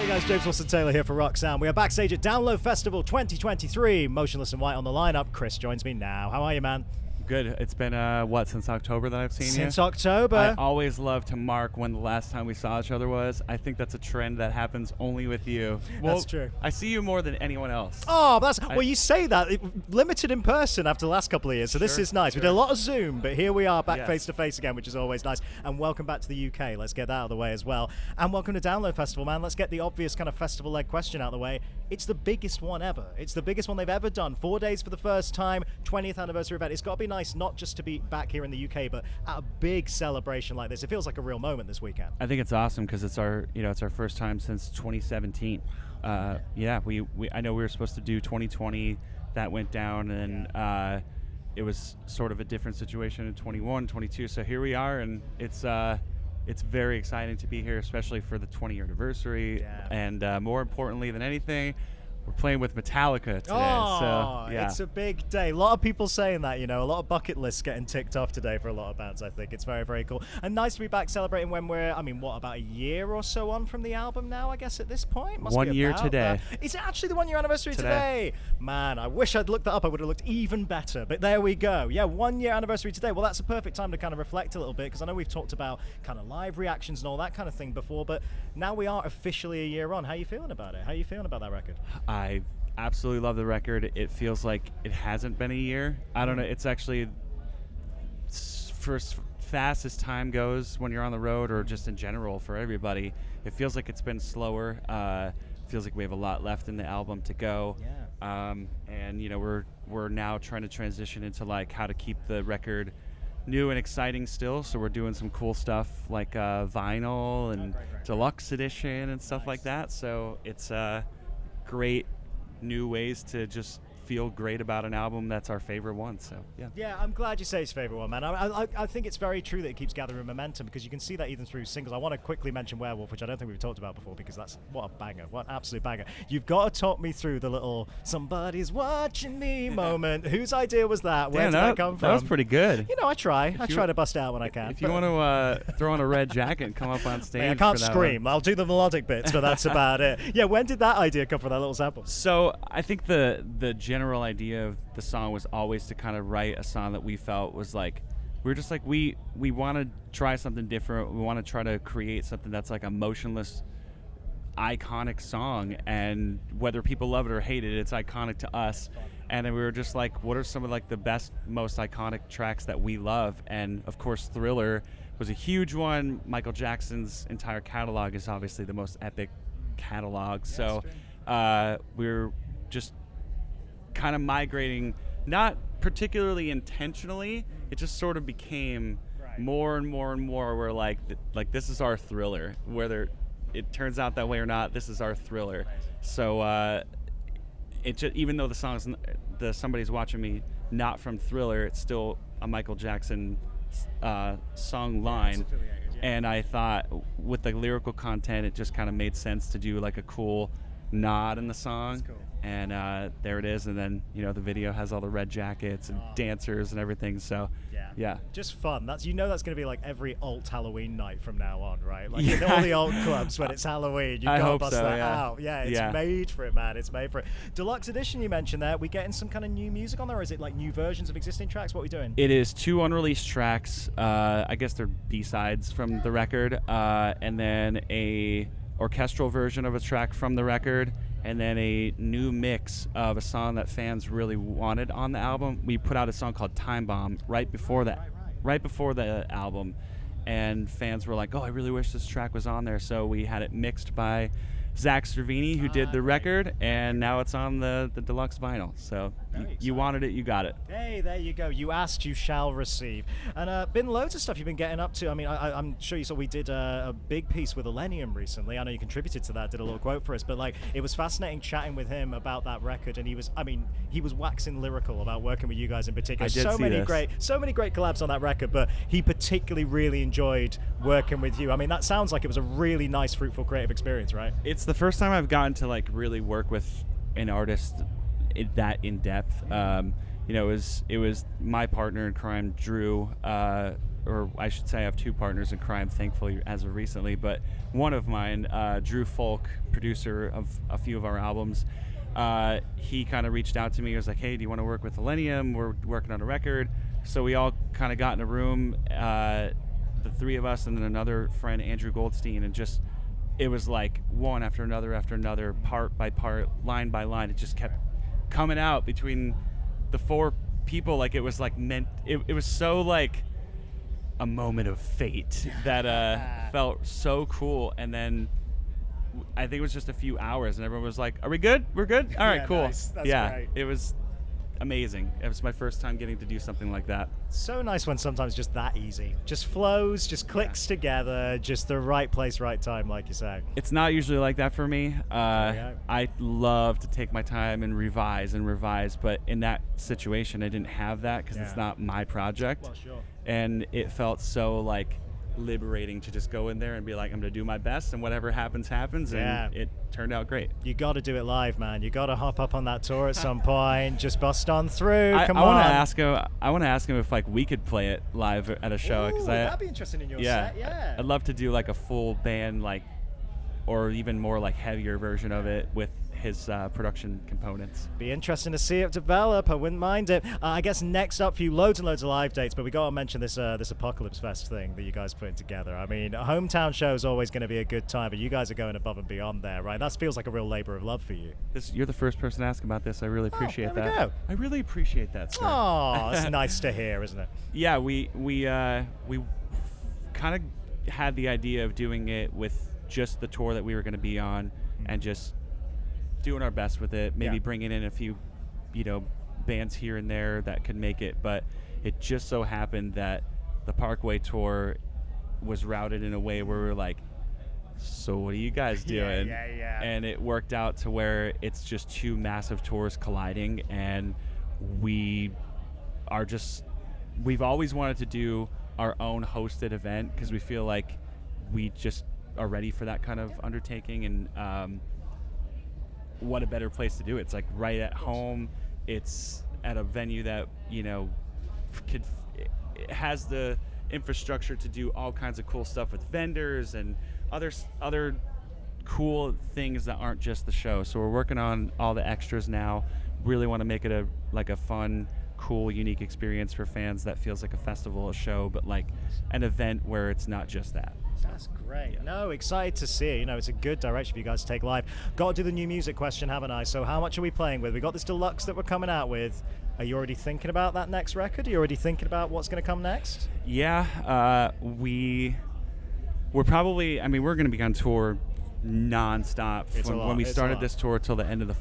Hey guys, James Wilson-Taylor here for Rock Sound. We are backstage at Download Festival 2023. Motionless and White on the lineup. Chris joins me now. How are you, man? Good. It's been, since October that I've seen you? Since October. I always love to mark when the last time we saw each other was. I think that's a trend that happens only with you. Well, that's true. I see you more than anyone else. Oh, well, you say that. Limited in person after the last couple of years, so this is nice. Sure. We did a lot of Zoom, but here we are back Yes. face-to-face again, which is always nice. And welcome back to the UK. Let's get that out of the way as well. And welcome to Download Festival, man. Let's get the obvious kind of festival-led question out of the way. It's the biggest one ever. It's the biggest one they've ever done. 4 days for the first time, 20th anniversary event. It's got to be nice not just to be back here in the UK, but at a big celebration like this. It feels like a real moment this weekend. I think it's awesome because it's our first time since 2017. I know we were supposed to do 2020, that went down, and it was sort of a different situation in 21, 22. So here we are, and it's very exciting to be here, especially for the 20-year anniversary. Yeah. And more importantly than anything, we're playing with Metallica today. Oh, so, yeah. It's a big day. A lot of people saying that, a lot of bucket lists getting ticked off today for a lot of bands, I think. It's very, very cool. And nice to be back celebrating when we're, about a year or so on from the album now, I guess, at this point? Must 1 be year about today. Is it actually the 1 year anniversary today? Man, I wish I'd looked that up. I would have looked even better. But there we go. Yeah, 1 year anniversary today. Well, that's a perfect time to kind of reflect a little bit, because I know we've talked about kind of live reactions and all that kind of thing before, but now we are officially a year on. How are you feeling about it? How are you feeling about that record? I absolutely love the record. It feels like it hasn't been a year. I don't know. It's actually, for as fast as time goes when you're on the road, or just in general for everybody, it feels like it's been slower. Feels like we have a lot left in the album to go. Yeah. And we're now trying to transition into like how to keep the record new and exciting still. So we're doing some cool stuff like vinyl and deluxe edition and stuff like that. So it's great new ways to just feel great about an album that's our favorite one. So Yeah, I'm glad you say it's favorite one, man. I think it's very true that it keeps gathering momentum, because you can see that even through singles. I want to quickly mention Werewolf, which I don't think we've talked about before, because that's what a banger, what an absolute banger. You've got to talk me through the little "somebody's watching me" moment. Whose idea was that? Where did that come from? That was pretty good. I try to bust it out when I can. If you want to throw on a red jacket and come up on stage, I can't for that scream. one. I'll do the melodic bits, but that's about it. Yeah, when did that idea come from, that little sample? So I think the general idea of the song was always to kind of write a song that we felt was like, we were just like, we want to try something different. We want to try to create something that's like a Motionless iconic song, and whether people love it or hate it, it's iconic to us. And then we were just like, what are some of like the best, most iconic tracks that we love? And of course Thriller was a huge one. Michael Jackson's entire catalog is obviously the most epic catalog. So we're just kind of migrating, not particularly intentionally, it just sort of became more and more and more. We're like this is our Thriller, whether it turns out that way or not, this is our Thriller. So it just, even though the song's Somebody's Watching Me not from Thriller, it's still a Michael Jackson song line. And I thought with the lyrical content, it just kind of made sense to do like a cool nod in the song. That's cool. And there it is. And then the video has all the red jackets and dancers and everything. So yeah, just fun. That's that's going to be like every alt Halloween night from now on, right? Like in all the old clubs when it's Halloween, you've got to bust that out. Yeah, it's made for it, man. It's made for it. Deluxe edition, you mentioned there. We getting some kind of new music on there, or is it like new versions of existing tracks? What are we doing? It is 2 unreleased tracks. I guess they're B-sides from the record, and then a orchestral version of a track from the record, and then a new mix of a song that fans really wanted on the album. We put out a song called Time Bomb right before the album, and fans were like, oh, I really wish this track was on there. So we had it mixed by Zach Cervini, who did the record, and now it's on the deluxe vinyl. So you wanted it, you got it. Hey, there you go. You asked, you shall receive. And been loads of stuff you've been getting up to. I mean, I'm sure you saw we did a big piece with Illenium recently. I know you contributed to that, did a little quote for us, but like it was fascinating chatting with him about that record, and he was waxing lyrical about working with you guys in particular. So many great collabs on that record, but he particularly really enjoyed working with you. I mean, that sounds like it was a really nice, fruitful, creative experience, right? It's the first time I've gotten to like really work with an artist that in depth. It was my partner in crime, Drew, or I should say I have 2 partners in crime, thankfully, as of recently, but one of mine, Drew Folk, producer of a few of our albums, he kind of reached out to me. He was like, hey, do you want to work with Illenium? We're working on a record. So we all kind of got in a room, the 3 of us and then another friend, Andrew Goldstein, and just, it was like one after another, part by part, line by line. It just kept coming out between the 4 people. Like it was like meant, it was so like a moment of fate that felt so cool. And then I think it was just a few hours and everyone was like, are we good? We're good? All right, Yeah, cool. nice. That's great. It was amazing. It was my first time getting to do something like that. So nice when sometimes just that easy. Just flows, just clicks together, just the right place, right time, like you say. It's not usually like that for me. go. I love to take my time and revise, but in that situation, I didn't have that because it's not my project. Well, sure. And it felt so like liberating to just go in there and be like, I'm gonna do my best, and whatever happens, and it turned out great. You got to do it live, man. You got to hop up on that tour at some point. Just bust on through. Come I on. want to ask him if like we could play it live at a show, because that'd be interesting in your set. Yeah. I'd love to do like a full band, like, or even more like heavier version of it with his production components. Be interesting to see it develop. I wouldn't mind it. I guess next up for you, loads and loads of live dates, but we got to mention this this Apocalypse Fest thing that you guys putting together. I mean, a hometown show is always going to be a good time, but you guys are going above and beyond there, right? That feels like a real labor of love for you. You're the first person to ask about this. I really appreciate there we that. go. I really appreciate that, sir. Oh, it's nice to hear, isn't it? Yeah, we kind of had the idea of doing it with just the tour that we were going to be on, and just doing our best with it, maybe bringing in a few, bands here and there that could make it. But it just so happened that the Parkway tour was routed in a way where we were like, so what are you guys doing? Yeah. And it worked out to where it's just 2 massive tours colliding, and we've always wanted to do our own hosted event because we feel like we just are ready for that kind of undertaking. And what a better place to do it. It's like right at home. It's at a venue that it has the infrastructure to do all kinds of cool stuff with vendors and other cool things that aren't just the show. So we're working on all the extras now. Really want to make it a fun, cool, unique experience for fans that feels like a festival, a show, but like an event where it's not just that. That's great. No, excited to see it. It's a good direction for you guys to take live. Got to do the new music question, haven't I? So how much are we playing with? We got this Deluxe that we're coming out with. Are you already thinking about that next record? Are you already thinking about what's going to come next? Yeah, we're probably, we're going to be on tour non-stop when we started this tour till the end of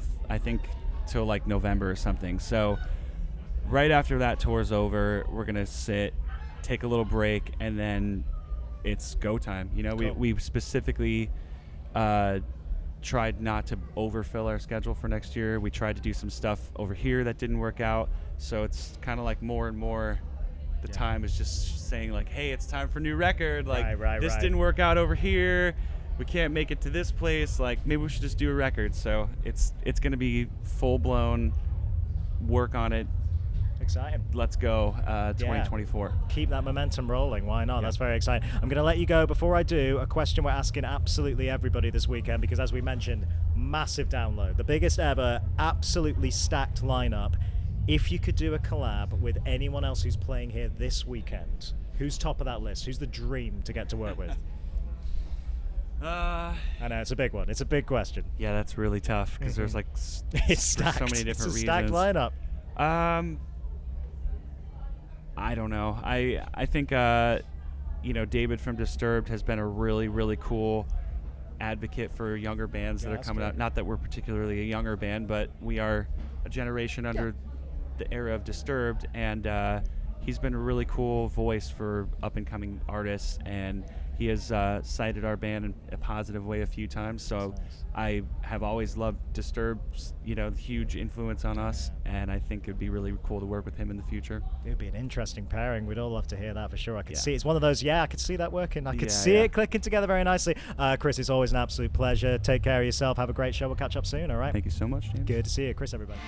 till like November or something. So right after that tour's over, we're going to take a little break, and then it's go time. Cool. We specifically tried not to overfill our schedule for next year. We tried to do some stuff over here that didn't work out. So it's kind of like more and more the time is just saying like, hey, it's time for a new record. Like this didn't work out over here. We can't make it to this place. Like maybe we should just do a record. So it's going to be full blown work on it. Exciting. Let's go 2024. Keep that momentum rolling. Why not? That's very exciting. I'm going to let you go. Before I do, a question we're asking absolutely everybody this weekend, because as we mentioned, massive download, the biggest ever, absolutely stacked lineup. If you could do a collab with anyone else who's playing here this weekend, who's top of that list? Who's the dream to get to work with? I know it's a big one. It's a big question. Yeah, that's really tough because there's like it's stacked. So many different it's a stacked reasons. lineup. I don't know. I think David from Disturbed has been a really, really cool advocate for younger bands that are coming out. Not that we're particularly a younger band, but we are a generation under the era of Disturbed, and he's been a really cool voice for up and coming artists, and he has cited our band in a positive way a few times. So I have always loved Disturbed's, huge influence on us, and I think it'd be really cool to work with him in the future. It would be an interesting pairing. We'd all love to hear that for sure. I could see it's one of those, I could see that working. I could see it clicking together very nicely. Chris, it's always an absolute pleasure. Take care of yourself. Have a great show. We'll catch up soon, all right? Thank you so much, James. Good to see you. Chris, everybody.